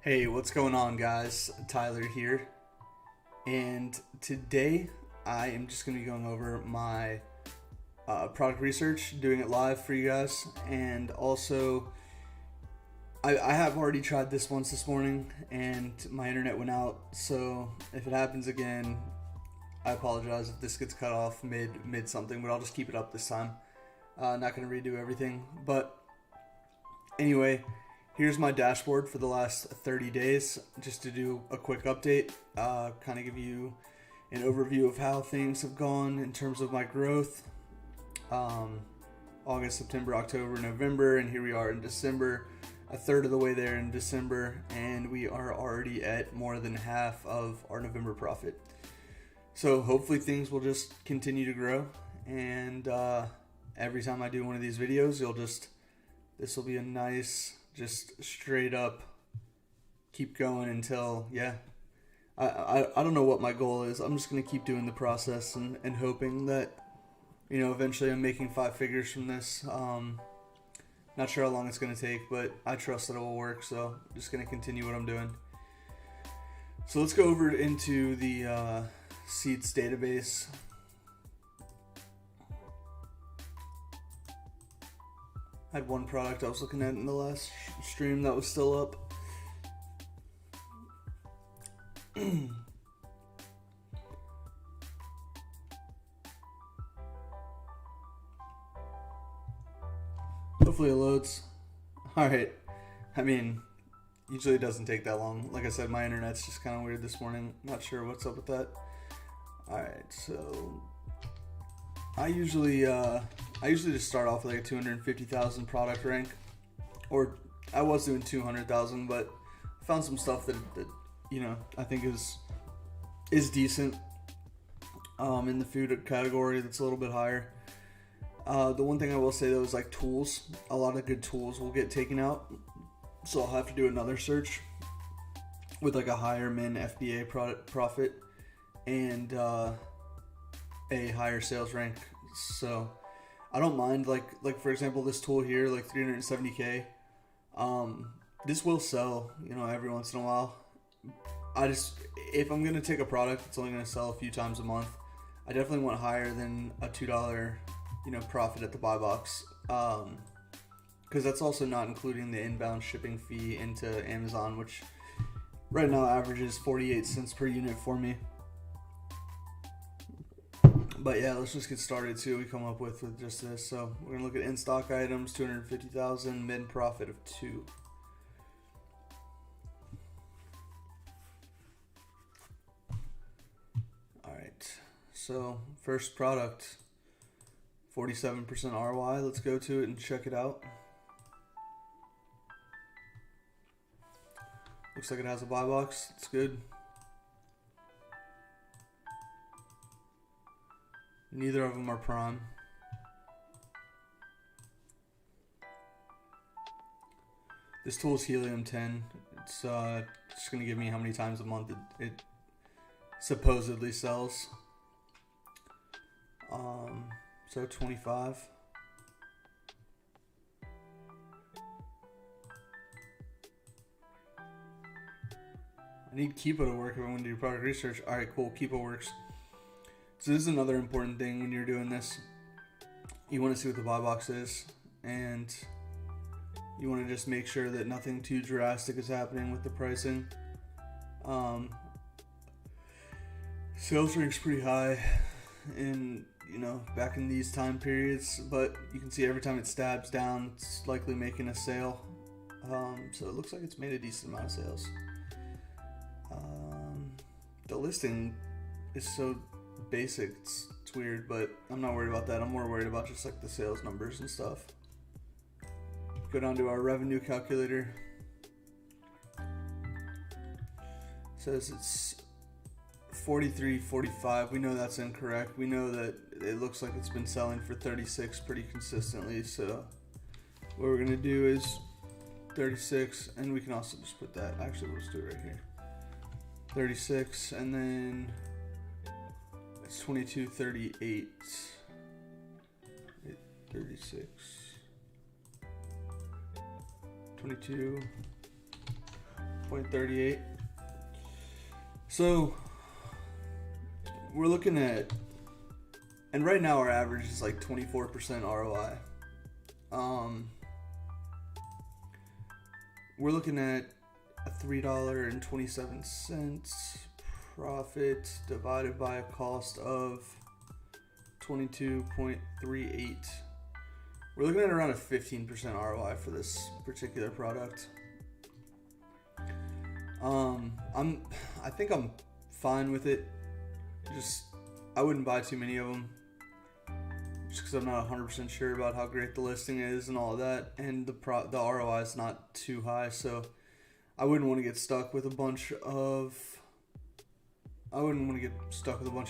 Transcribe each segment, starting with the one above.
Hey, what's going on, guys? Tyler here, and today I am just going to be going over my product research, doing it live for you guys, and also I have already tried this once this morning, and my internet went out, so if it happens again, I apologize if this gets cut off mid something, but I'll just keep it up this time. Not going to redo everything, but anyway. Here's my dashboard for the last 30 days, just to do a quick update, kind of give you an overview of how things have gone in terms of my growth. August, September, October, November, and here we are in December, a third of the way there in December, and we are already at more than half of our November profit. So hopefully things will just continue to grow, and every time I do one of these videos, this will be a nice, just straight up keep going until, I don't know what my goal is. I'm just going to keep doing the process and hoping that, eventually I'm making 5 figures from this. Not sure how long it's going to take, but I trust that it will work, so I'm just going to continue what I'm doing. So let's go over into the seats database. I had one product I was looking at in the last stream that was still up. Hopefully it loads. Alright. I mean, usually it doesn't take that long. Like I said, my internet's just kind of weird this morning. Not sure what's up with that. Alright, so I usually just start off with like a 250,000 product rank, or I was doing 200,000, but I found some stuff that I think is decent in the food category that's a little bit higher. The one thing I will say though is like tools. A lot of good tools will get taken out, so I'll have to do another search with like a higher min FBA profit and a higher sales rank. So I don't mind, like for example, this tool here, like 370K. This will sell, every once in a while. If I'm gonna take a product that's only gonna sell a few times a month, I definitely want higher than a $2, profit at the buy box. Because that's also not including the inbound shipping fee into Amazon, which right now averages 48 cents per unit for me. But yeah, let's just get started, see what we come up with just this. So we're going to look at in-stock items, 250,000, min profit of 2. Alright, so first product, 47% ROI. Let's go to it and check it out. Looks like it has a buy box. It's good. Neither of them are prime. This tool is Helium 10. It's just going to give me how many times a month it supposedly sells. So 25. I need Keepa to work if I want to do product research. Alright, cool. Keepa works. So this is another important thing when you're doing this. You want to see what the buy box is, and you want to just make sure that nothing too drastic is happening with the pricing. Sales rank's pretty high in, back in these time periods, but you can see every time it stabs down, it's likely making a sale. So it looks like it's made a decent amount of sales. The listing is so basic, it's weird, but I'm not worried about that. I'm more worried about just like the sales numbers and stuff. Go down to our revenue calculator. Says it's 43.45. We know that's incorrect. We know that it looks like it's been selling for 36 pretty consistently. So what we're gonna do is 36, and we can also just put that. Actually, we'll just do it right here. 36, and then it's 22.38. 36. 22. 0.38. So we're looking at, and right now our average is like 24% ROI. We're looking at a $3.27 profit divided by a cost of 22.38. We're looking at around a 15% ROI for this particular product. I think I'm fine with it. I wouldn't buy too many of them, just because I'm not 100% sure about how great the listing is and all of that, and the ROI is not too high, so I wouldn't want to get stuck with a bunch of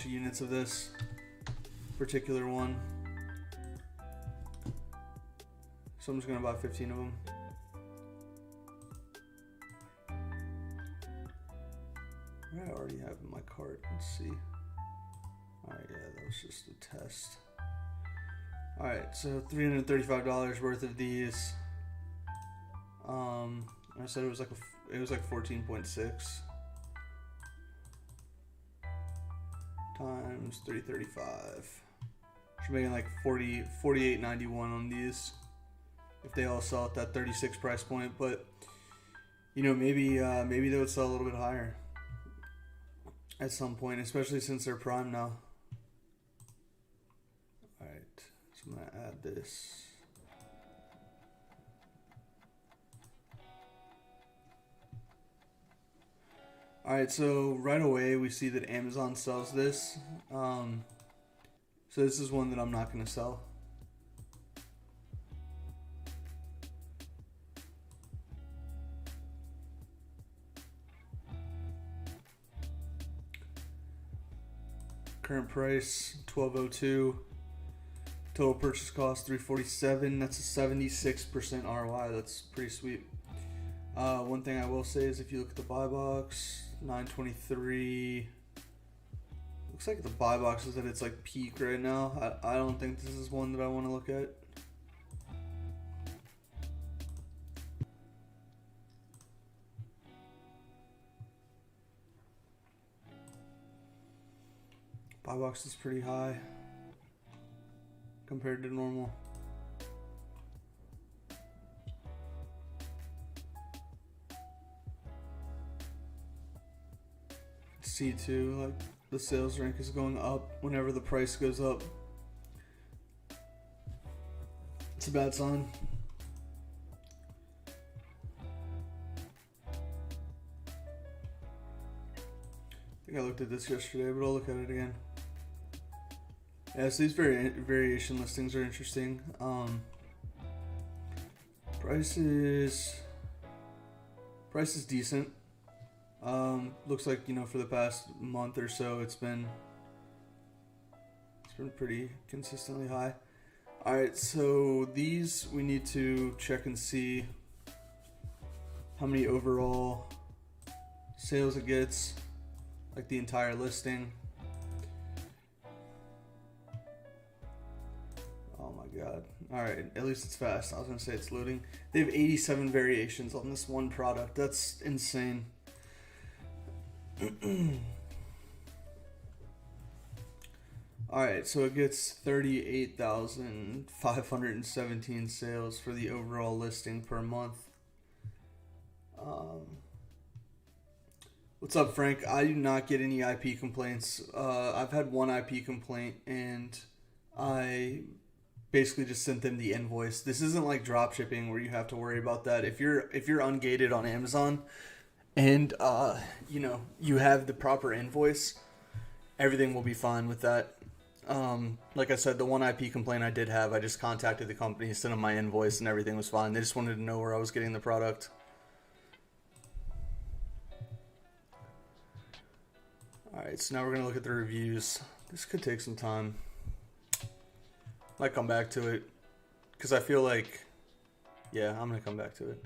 units of this particular one. So I'm just gonna buy 15 of them. I already have in my cart. Let's see. Alright, yeah, that was just a test. Alright, so $335 worth of these. I said it was like 14.6 times 335. Should making like $48.91 on these if they all sell at that 36 price point, but you know, maybe they would sell a little bit higher at some point, especially since they're prime now. Alright, so I'm gonna add this. Alright, so right away we see that Amazon sells this. So this is one that I'm not gonna sell. Current price $12.02. Total purchase cost $347. That's a 76% ROI. That's pretty sweet. One thing I will say is if you look at the buy box, $9.23. Looks like the buy box is at its like peak right now. I don't think this is one that I want to look at. Buy box is pretty high compared to normal. See too, like the sales rank is going up whenever the price goes up. It's a bad sign. I think I looked at this yesterday, but I'll look at it again. Yeah, so these variation listings are interesting. Price is decent. Looks like, you know, for the past month or so, it's been pretty consistently high. All right, so these we need to check and see how many overall sales it gets, like the entire listing. Oh my God. All right, at least it's fast. I was gonna say it's loading. They have 87 variations on this one product. That's insane. Alright, so it gets 38,517 sales for the overall listing per month. What's up, Frank? I do not get any IP complaints. I've had one IP complaint and I basically just sent them the invoice. This isn't like dropshipping where you have to worry about that. If you're ungated on Amazon and you know, you have the proper invoice, everything will be fine with that. Like I said, the one IP complaint I did have, I just contacted the company, sent them my invoice, and everything was fine. They just wanted to know where I was getting the product. Alright, so now we're going to look at the reviews. This could take some time. Might come back to it, because I feel like, yeah, I'm going to come back to it.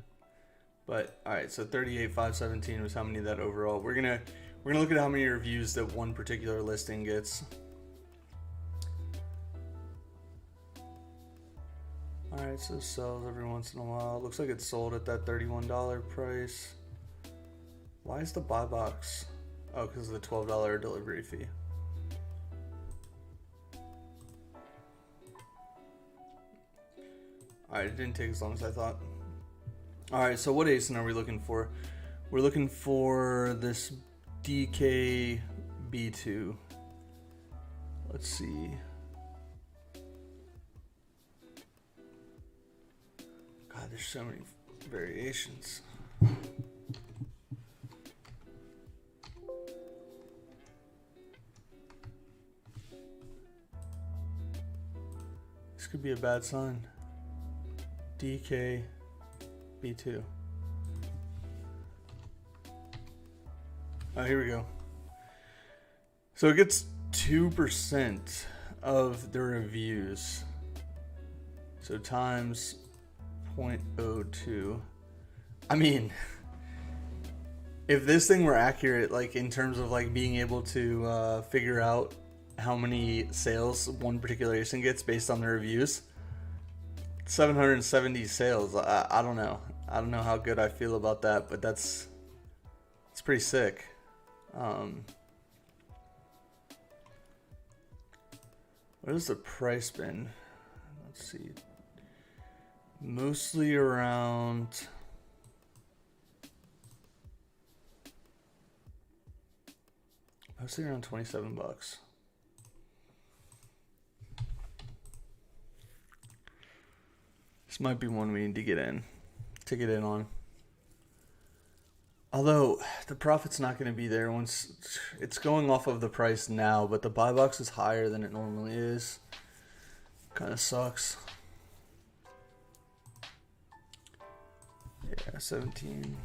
But, alright, so 38,517 was how many that overall. We're gonna look at how many reviews that one particular listing gets. Alright, so it sells every once in a while. Looks like it's sold at that $31 price. Why is the buy box? Oh, because of the $12 delivery fee. Alright, it didn't take as long as I thought. Alright, so what ASIN are we looking for? We're looking for this DKB2. Let's see. God, there's so many variations. This could be a bad sign. DKB2. Oh, here we go. So it gets 2% of the reviews. So times 0.02. I mean, if this thing were accurate, like in terms of like being able to figure out how many sales one particular ASIN gets based on the reviews, 770 sales. I don't know. I don't know how good I feel about that, but it's pretty sick. What has the price been? Let's see. Mostly around $27. This might be one we need to get in on. Although the profit's not going to be there once it's going off of the price now, but the buy box is higher than it normally is. Kind of sucks. Yeah, 17.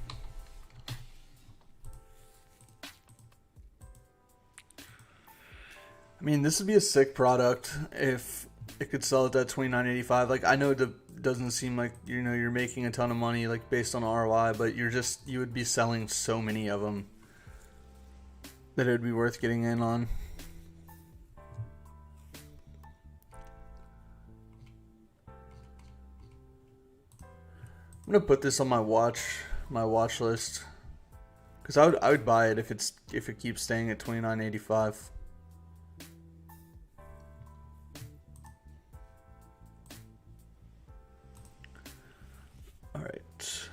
I mean, this would be a sick product if it could sell at that $29.85. Like, I know it doesn't seem like, you know, you're making a ton of money, like, based on ROI, but you would be selling so many of them that it would be worth getting in on. I'm gonna put this on my watch list, because I would buy it if it keeps staying at $29.85. All right.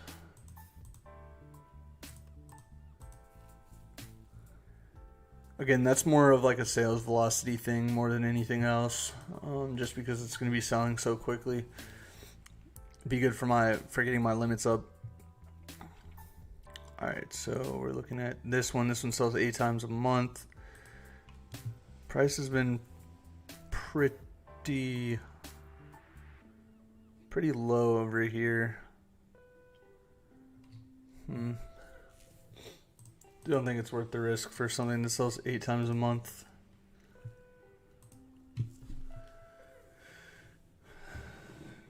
Again, that's more of like a sales velocity thing more than anything else, just because it's going to be selling so quickly. Be good for getting my limits up. All right, so we're looking at this one. This one sells 8 times a month. Price has been pretty low over here. Don't think it's worth the risk for something that sells 8 times a month.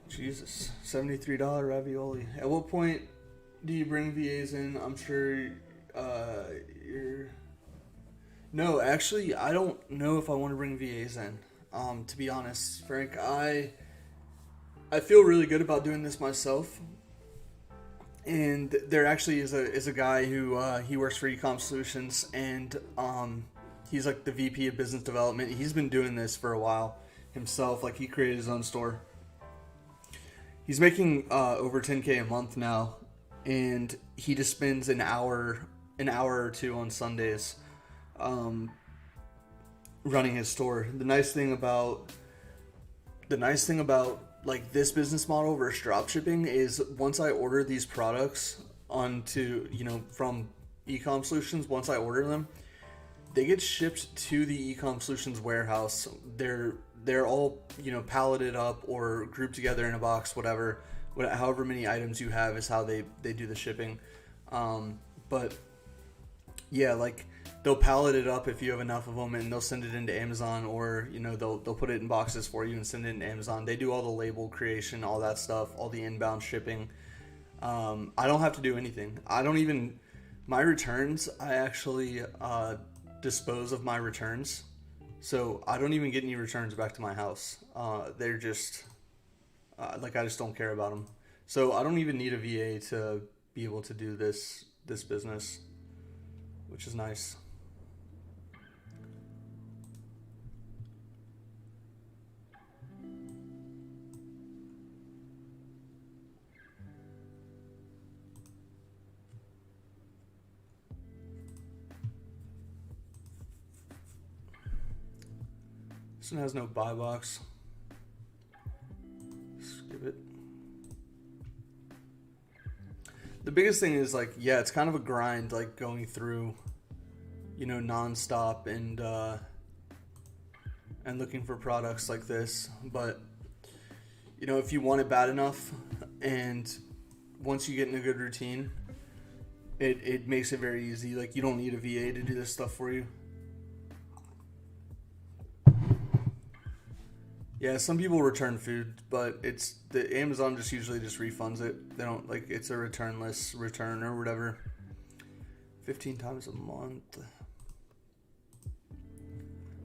Jesus, $73 ravioli. At what point do you bring VAs in? I'm sure you're... No, actually, I don't know if I want to bring VAs in. To be honest, Frank, I feel really good about doing this myself. And there actually is a guy who he works for Ecom Solutions, and he's like the VP of Business Development. He's been doing this for a while himself. Like, he created his own store. He's making over 10K a month now, and he just spends an hour or two on Sundays running his store. The nice thing about like this business model versus dropshipping is once I order these products onto, from Ecom Solutions, once I order them, they get shipped to the Ecom Solutions warehouse. They're all, palleted up or grouped together in a box, however many items you have is how they do the shipping. But yeah, like they'll pallet it up if you have enough of them, and they'll send it into Amazon, or they'll put it in boxes for you and send it into Amazon. They do all the label creation, all that stuff, all the inbound shipping. I don't have to do anything. My returns, I actually dispose of my returns, so I don't even get any returns back to my house. They're just I just don't care about them. So I don't even need a VA to be able to do this business. which is nice. This one has no buy box. Skip it. The biggest thing is like, yeah, it's kind of a grind, like going through, you know, nonstop and looking for products like this. But, you know, if you want it bad enough and once you get in a good routine, it makes it very easy. Like, you don't need a VA to do this stuff for you. Yeah, some people return food, but it's the Amazon just usually just refunds it. They don't, like, it's a returnless return or whatever. 15 times a month.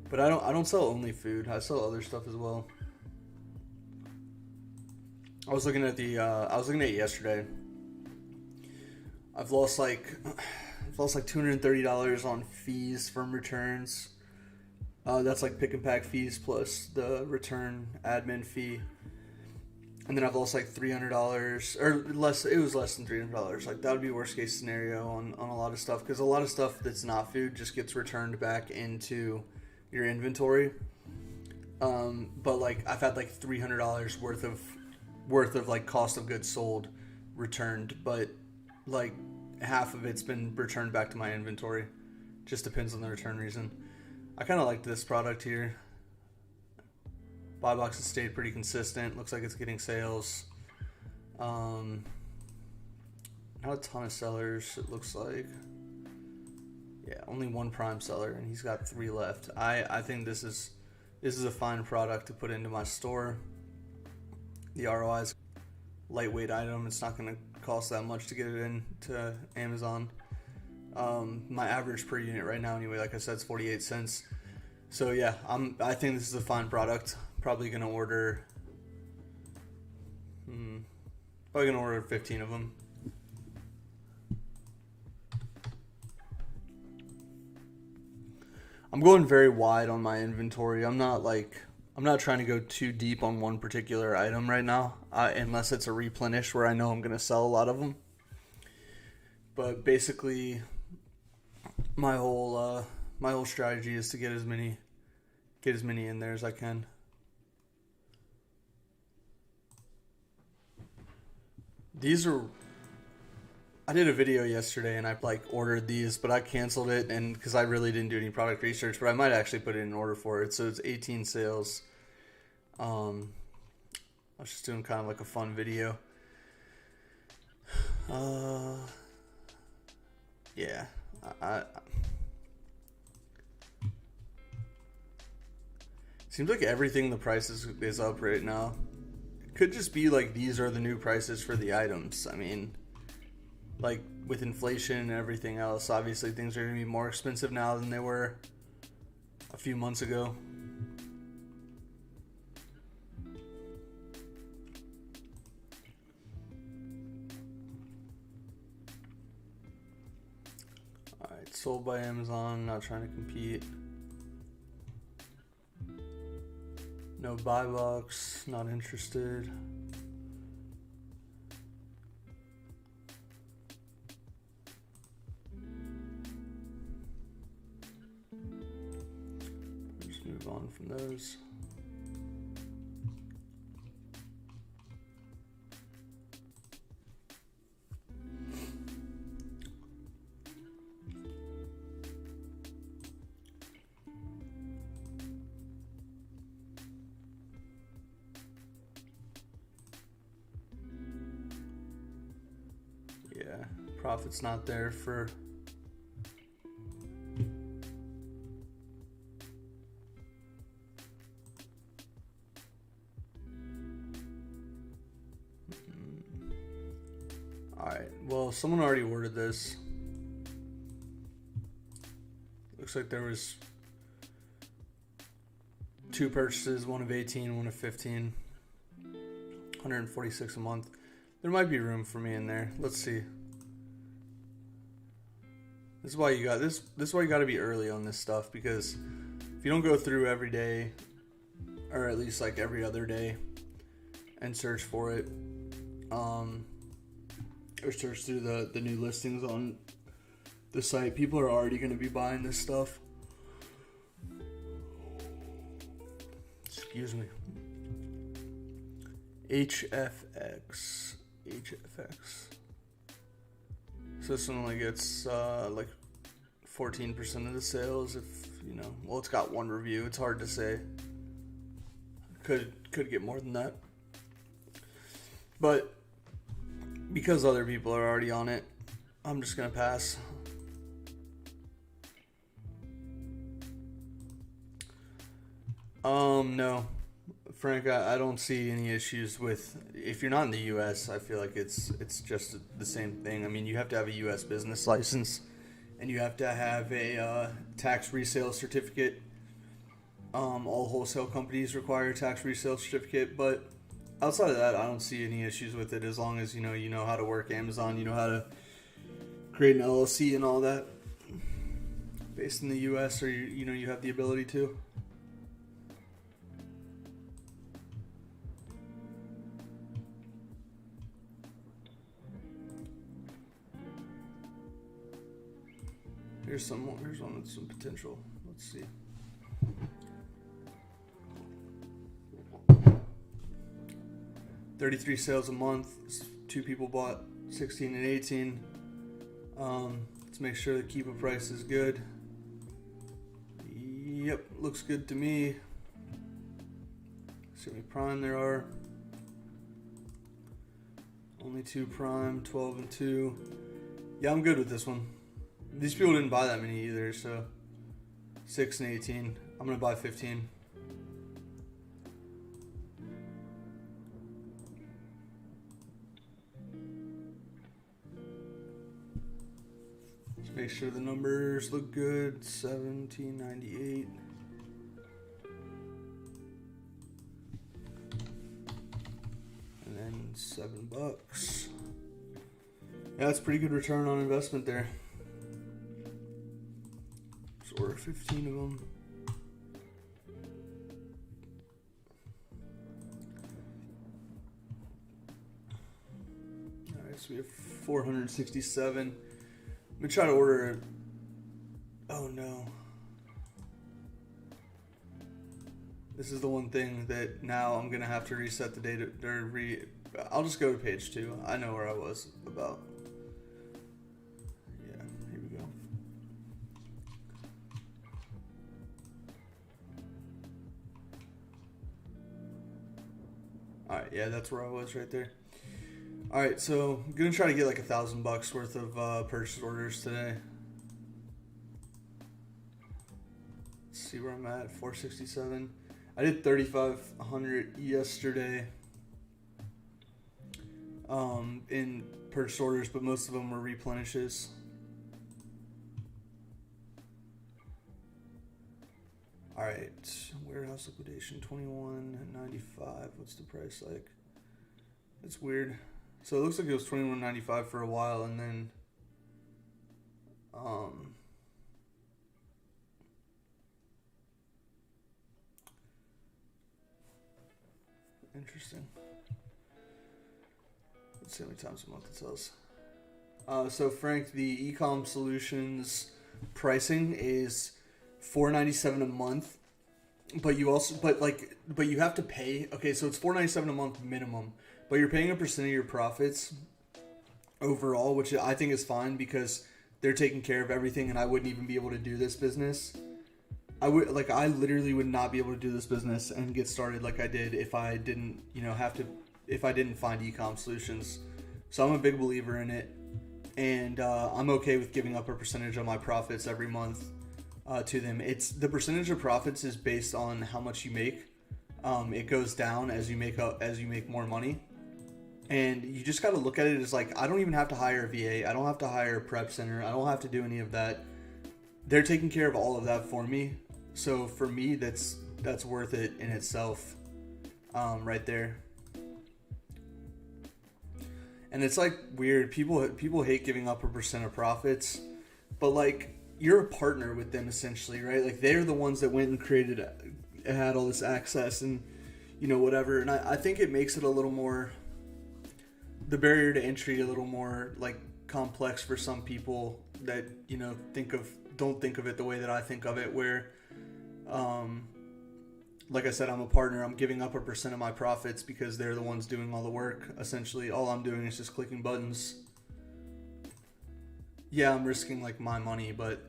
But I don't sell only food. I sell other stuff as well. I was looking at it yesterday. I've lost like $230 on fees from returns. That's like pick and pack fees plus the return admin fee. And then I've lost like $300 or less. It was less than $300. Like, that would be worst case scenario on a lot of stuff, because a lot of stuff that's not food just gets returned back into your inventory. But like, I've had like $300 worth of like cost of goods sold returned, but like half of it's been returned back to my inventory. Just depends on the return reason. I kind of like this product here. Buy box has stayed pretty consistent. Looks like it's getting sales. Not a ton of sellers, it looks like. Yeah, only one prime seller, and he's got 3 left. I think this is a fine product to put into my store. The ROI is lightweight item. It's not going to cost that much to get it into Amazon. My average per unit right now, anyway, like I said, is 48 cents. So yeah, I think this is a fine product. Probably gonna order 15 of them. I'm going very wide on my inventory. I'm not trying to go too deep on one particular item right now, unless it's a replenish where I know I'm gonna sell a lot of them. But basically, my whole strategy is to get as many in there as I can. I did a video yesterday and I ordered these, but I canceled it, and because I really didn't do any product research, but I might actually put it in order for it. So it's 18 sales. I was just doing kind of like a fun video. Yeah, seems like everything, the price is up right now. It could just be like these are the new prices for the items. I mean, like with inflation and everything else, obviously things are going to be more expensive now than they were a few months ago. Alright, sold by Amazon, not trying to compete. No buy box, not interested. Just move on from those. Yeah, profit's not there for Alright, well, someone already ordered this. Looks like there was 2 purchases, one of 18, one of 15. 146 a month. There might be room for me in there. Let's see. This is why you got this. This is why you got to be early on this stuff, because if you don't go through every day, or at least like every other day, and search for it, or search through the new listings on the site, people are already going to be buying this stuff. Excuse me. HFX. So this one only gets like 14% of the sales, if you know. Well, it's got one review. It's hard to say. Could get more than that. But because other people are already on it, I'm just gonna pass. No, Frank, I don't see any issues with, if you're not in the U.S., I feel like it's just the same thing. I mean, you have to have a U.S. business license, and you have to have a tax resale certificate. All wholesale companies require a tax resale certificate, but outside of that, I don't see any issues with it, as long as you know how to work Amazon, you know how to create an LLC and all that, based in the U.S., or you have the ability to. Here's one with some potential. Let's see. $33 sales a month. 2 people bought 16 and 18. Let's make sure the keeper price is good. Yep, looks good to me. See how many prime there are. Only 2 prime, 12 and 2. Yeah, I'm good with this one. These people didn't buy that many either, so 6 and 18. I'm gonna buy 15. Just make sure the numbers look good. 1798. And then $7. Yeah, that's pretty good return on investment there. Just order 15 of them. Alright, so we have 467. I'm gonna try to order. Oh no. This is the one thing that now I'm gonna have to reset the data. I'll just go to page 2. I know where I was about. Yeah, here we go. Alright, yeah, that's where I was right there. Alright, so I'm gonna try to get like $1,000 worth of purchase orders today. Let's see where I'm at. 467. I did 3,500 yesterday in purchase orders, but most of them were replenishes. Alright, warehouse liquidation 21.95. What's the price like? It's weird. So it looks like it was $21.95 for a while, and then interesting. Let's see how many times a month it sells. So Frank, the Ecom Solutions pricing is $497 a month, but you have to pay. Okay, so it's $497 a month minimum, but you're paying a percent of your profits overall, which I think is fine because they're taking care of everything, and I wouldn't even be able to do this business. I literally would not be able to do this business and get started like I did if I didn't, if I didn't find Ecom Solutions. So I'm a big believer in it, and I'm okay with giving up a percentage of my profits every month to them. It's the percentage of profits is based on how much you make. It goes down as you make more money, and you just got to look at it as like, I don't even have to hire a VA. I don't have to hire a prep center. I don't have to do any of that. They're taking care of all of that for me. So for me, that's worth it in itself, right there. And it's like weird. People hate giving up a percent of profits, but like you're a partner with them essentially, right? Like they're the ones that went and created, had all this access and whatever. And I think it makes it a little more, the barrier to entry a little more like complex for some people that don't think of it the way that I think of it, where like I said, I'm a partner. I'm giving up a % of my profits because they're the ones doing all the work. Essentially, all I'm doing is just clicking buttons. Yeah, I'm risking like my money, but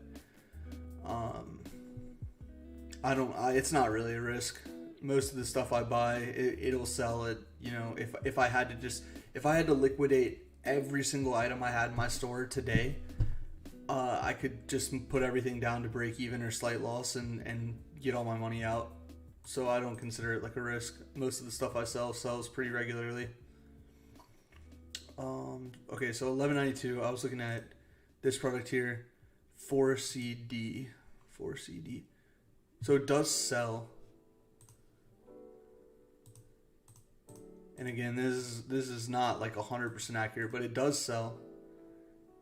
it's not really a risk. Most of the stuff I buy, it'll sell it. If I had to liquidate every single item I had in my store today, I could just put everything down to break even or slight loss and get all my money out. So I don't consider it like a risk. Most of the stuff I sell sells pretty regularly. Okay, so $11.92. I was looking at this product here, 4CD. So it does sell. And again, this is not like 100% accurate, but it does sell.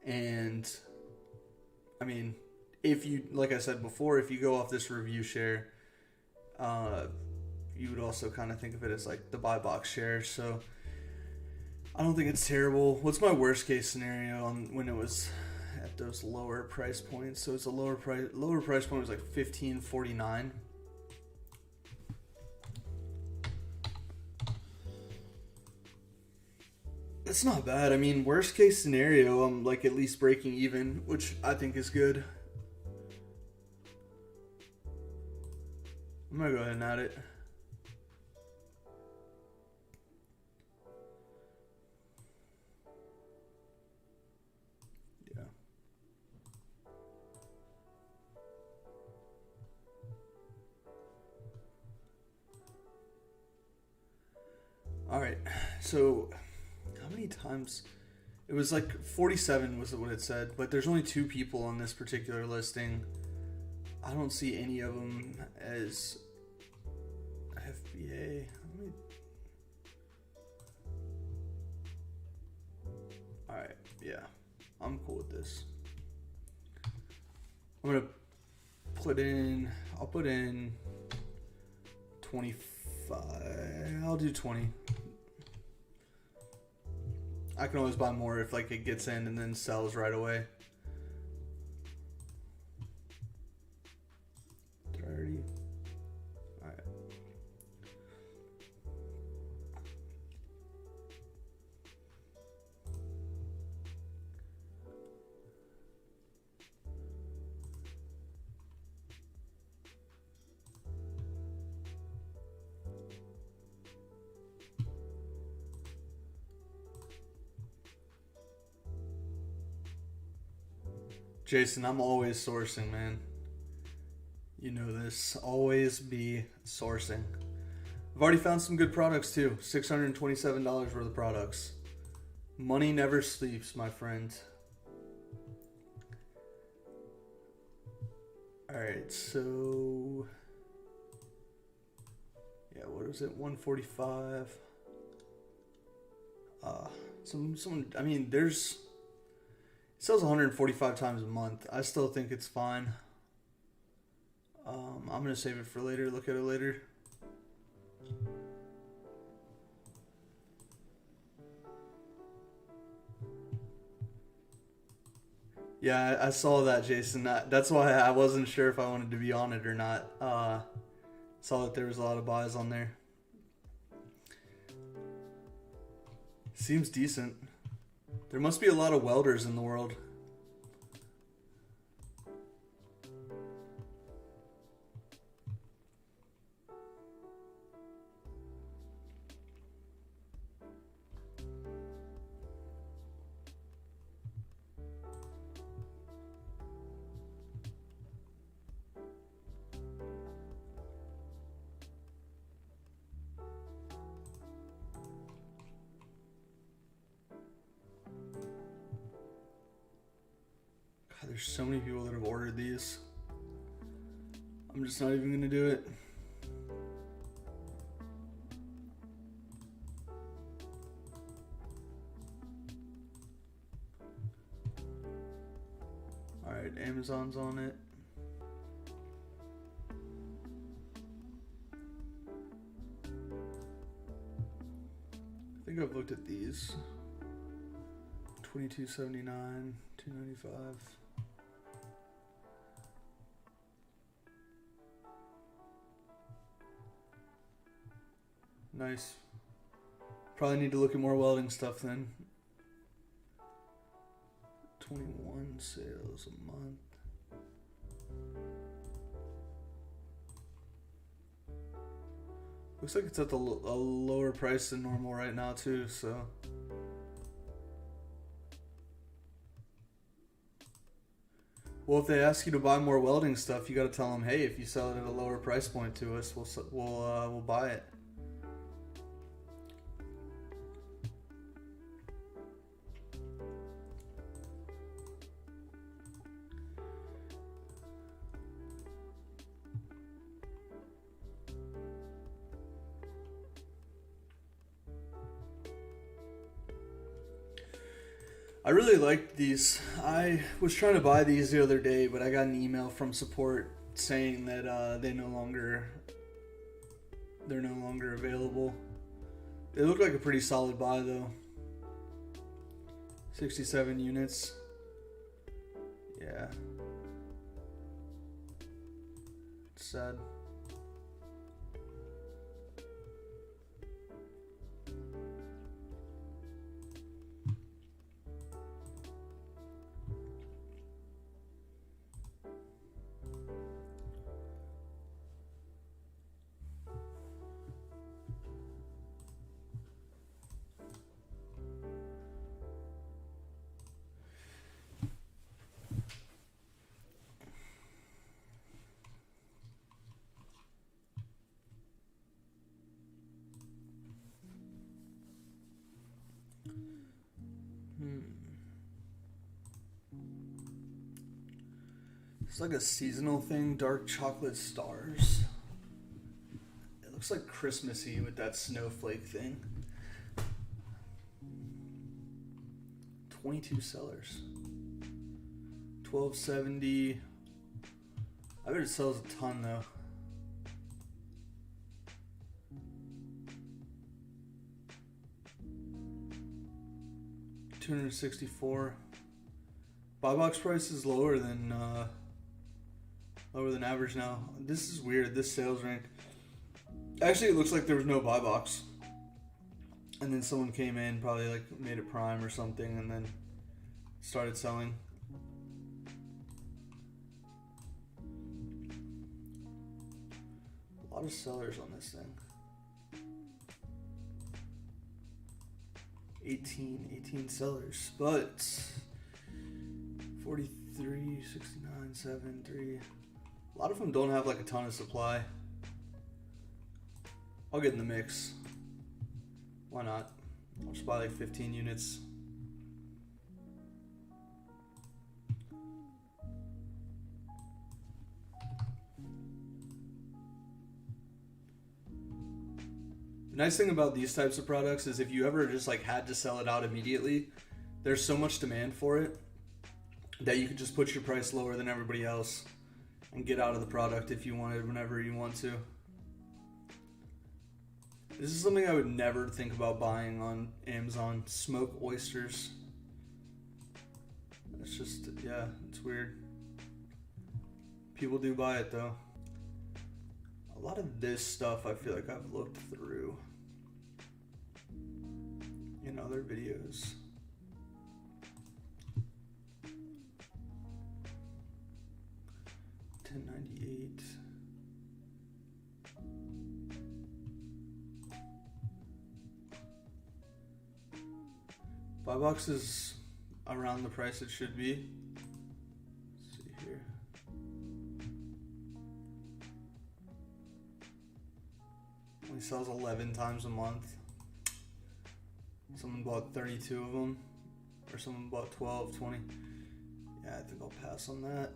And I mean, if you, like I said before, if you go off this review share, you would also kind of think of it as like the buy box share. So I don't think it's terrible. What's my worst case scenario on when it was at those lower price points? So it's a lower price point was like $15.49. That's not bad. I mean, worst case scenario, I'm like at least breaking even, which I think is good. I'm gonna go ahead and add it. Yeah. All right. So how many times? It was like 47 was what it said, but there's only 2 people on this particular listing. I don't see any of them as FBA. Alright, yeah. I'm cool with this. I'm going to I'll put in 25. I'll do 20. I can always buy more if like it gets in and then sells right away. 30. All right. Jason, I'm always sourcing, man. You know this. Always be sourcing. I've already found some good products too. $627 worth of products. Money never sleeps, my friend. Alright, so... yeah, what is it? 145. I mean, there's... it sells 145 times a month. I still think it's fine. I'm going to save it for later. Look at it later. Yeah, I saw that, Jason. That's why I wasn't sure if I wanted to be on it or not. Saw that there was a lot of buys on there. Seems decent. There must be a lot of welders in the world. God, there's so many people that have ordered these. I'm just not even gonna do it. Alright, Alright, Amazon's on it. I think I've looked at these. $22.79, $2.95. Nice. Probably need to look at more welding stuff then. 21 sales a month. Looks like it's at a lower price than normal right now too, so. Well, if they ask you to buy more welding stuff, you got to tell them, hey, if you sell it at a lower price point to us, we'll buy it. I really liked these. I was trying to buy these the other day, but I got an email from support saying that they're no longer available. They look like a pretty solid buy though. 67 units. Yeah. It's sad. It's like a seasonal thing, dark chocolate stars. It looks like Christmassy with that snowflake thing. 22 sellers. 1270. I bet it sells a ton though. $264. Buy box price is lower than average now. This is weird, this sales rank. Actually, it looks like there was no buy box. And then someone came in, probably like made it prime or something, and then started selling. A lot of sellers on this thing. 18 sellers, but 43, 69, 7, 3. A lot of them don't have like a ton of supply. I'll get in the mix. Why not? I'll just buy like 15 units. The nice thing about these types of products is if you ever just like had to sell it out immediately, there's so much demand for it that you could just put your price lower than everybody else and get out of the product if you wanted whenever you want to. This is something I would never think about buying on Amazon. Smoked oysters. It's just, yeah, it's weird. People do buy it though. A lot of this stuff I feel like I've looked through in other videos. $10.98. Buy box is around the price it should be. Let's see here. Only sells 11 times a month. Someone bought 32 of them, or someone bought 12, 20. Yeah, I think I'll pass on that.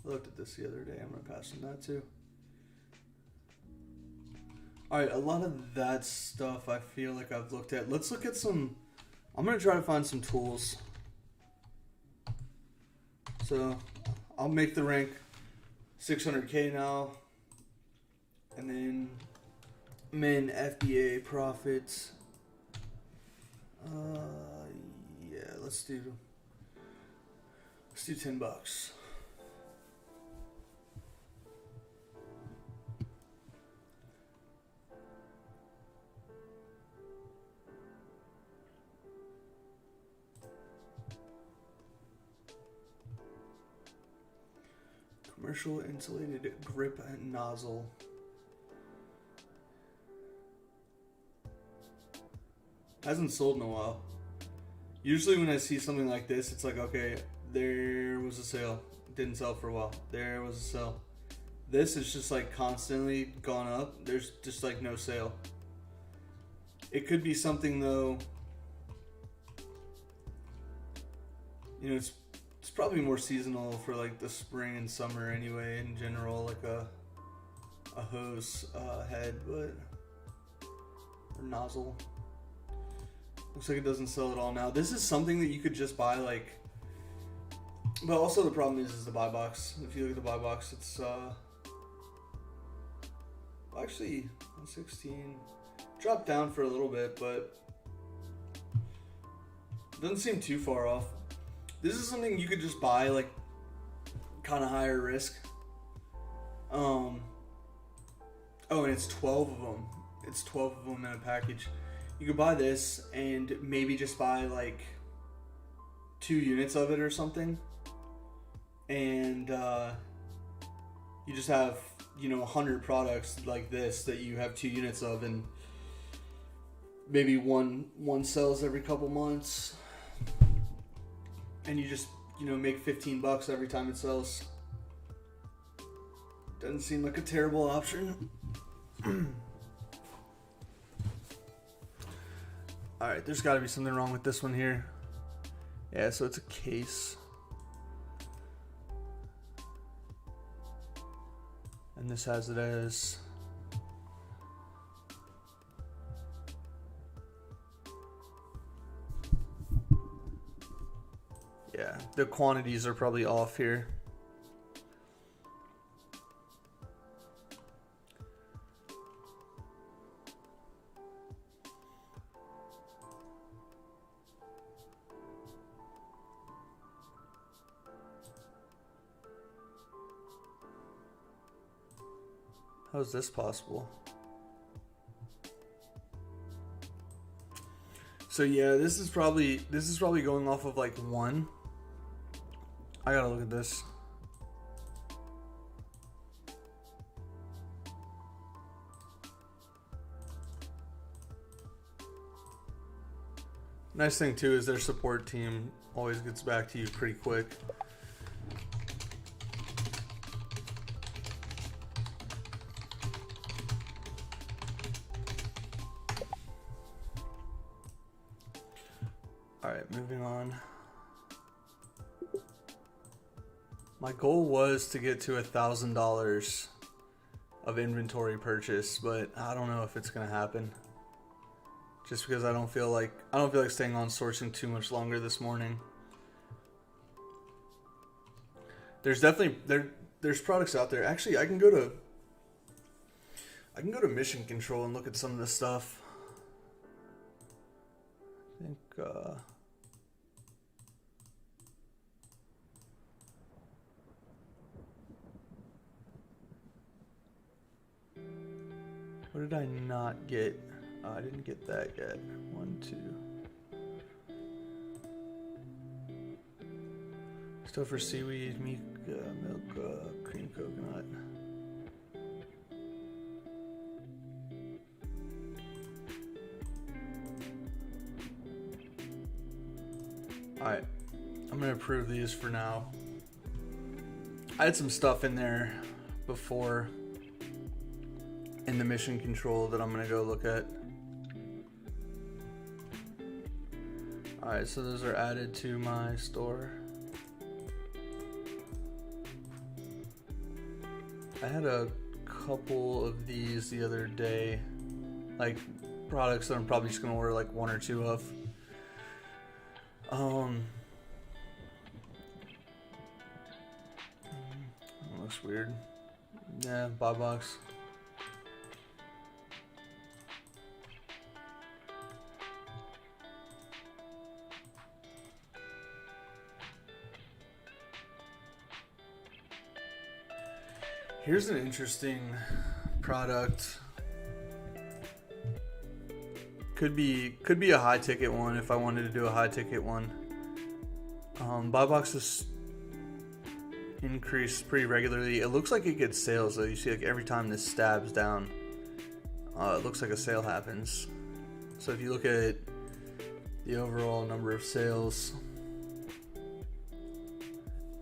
I looked at this the other day. I'm gonna pass on that too. All right, a lot of that stuff I feel like I've looked at. Let's look at some I'm gonna try to find some tools. So I'll make the rank 600K now, and then min FBA profits. Yeah, let's do $10. Commercial insulated grip and nozzle. Hasn't sold in a while. Usually when I see something like this, it's like, okay, there was a sale. Didn't sell for a while. There was a sale. This is just like constantly gone up. There's just like no sale. It could be something though, you know, it's probably more seasonal for like the spring and summer anyway, in general, like a hose head, but, or nozzle. Looks like it doesn't sell at all now. This is something that you could just buy, like, but also the problem is the buy box. If you look at the buy box, it's actually 116 dropped down for a little bit, but doesn't seem too far off. This is something you could just buy, like, kind of higher risk. Oh, and it's 12 of them. It's 12 of them in a package. You could buy this and maybe just buy like 2 units of it or something. And you just have, you know, 100 products like this that you have 2 units of, and maybe one sells every couple months. And you just, you know, make $15 every time it sells. Doesn't seem like a terrible option. Alright, there's got to be something wrong with this one here. Yeah, so it's a case. And this has it as... yeah, the quantities are probably off here. How is this possible? So yeah, this is probably going off of like 1. I gotta look at this. Nice thing too is their support team always gets back to you pretty quick. Alright, moving on. My goal was to get to $1,000 of inventory purchase, but I don't know if it's gonna happen. Just because I don't feel like staying on sourcing too much longer this morning. There's definitely there's products out there. Actually, I can go to Mission Control and look at some of this stuff. I think what did I not get? I didn't get that yet. 1, 2. Stuff for seaweed, milk, cream coconut. Alright, I'm gonna approve these for now. I had some stuff in there before in the Mission Control that I'm gonna go look at. Alright, so those are added to my store. I had a couple of these the other day, like products that I'm probably just gonna order like 1 or 2 of. Looks weird. Yeah, buy box. Here's an interesting product. Could be a high ticket one if I wanted to do a high ticket one. Buy boxes increase pretty regularly. It looks like it gets sales though. You see, like every time this stabs down, it looks like a sale happens. So if you look at the overall number of sales,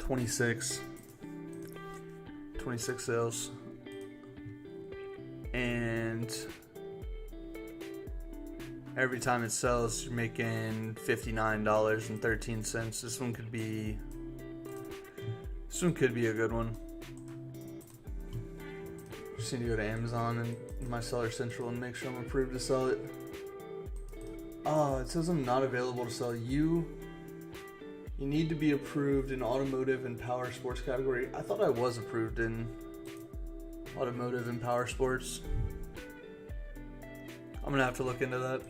26 sales, and every time it sells, you're making $59.13. This one could be a good one. Just need to go to Amazon and my Seller Central and make sure I'm approved to sell it. Oh, it says I'm not available to sell. You need to be approved in automotive and power sports category. I thought I was approved in automotive and power sports. I'm gonna have to look into that.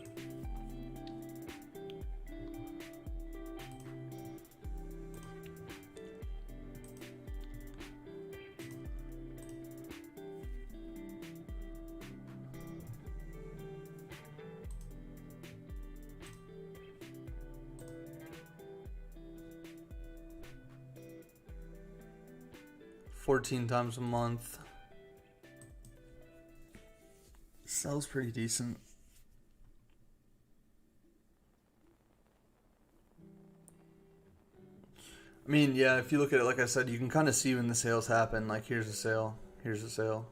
$14 times a month. Sells pretty decent. I mean, yeah, if you look at it, like I said, you can kind of see when the sales happen. Like, here's a sale, here's a sale,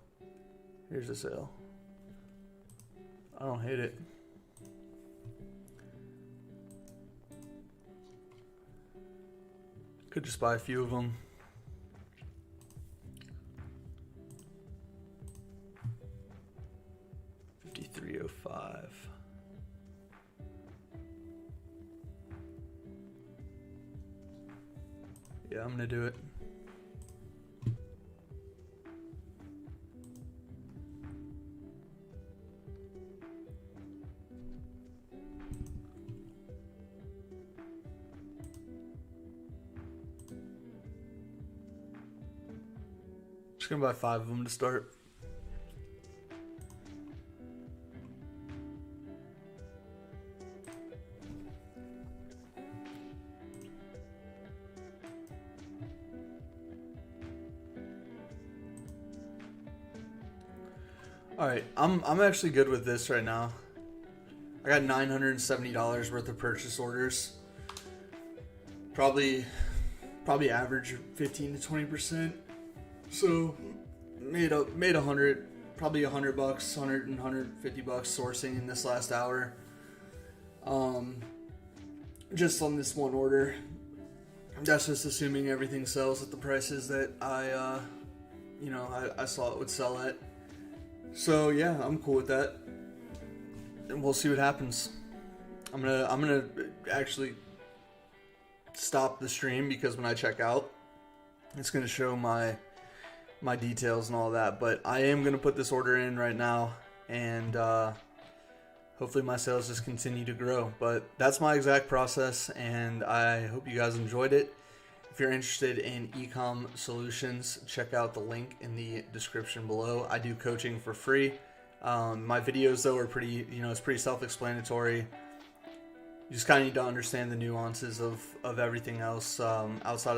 here's a sale. I don't hate it. Could just buy a few of them. $53.05. Yeah, I'm gonna do it. Just gonna buy 5 of them to start. Alright, I'm actually good with this right now. I got $970 worth of purchase orders. Probably average 15 to 20%. So made 100, probably $100, 100 and $150 sourcing in this last hour. Just on this one order. That's just assuming everything sells at the prices that I saw it would sell at. So yeah, I'm cool with that, and we'll see what happens. I'm gonna actually stop the stream because when I check out, it's gonna show my details and all that. But I am gonna put this order in right now, and hopefully my sales just continue to grow. But that's my exact process, and I hope you guys enjoyed it. If you're interested in Ecom solutions, check out the link in the description below. I do coaching for free. My videos though are pretty, it's pretty self-explanatory. You just kind of need to understand the nuances of everything else outside of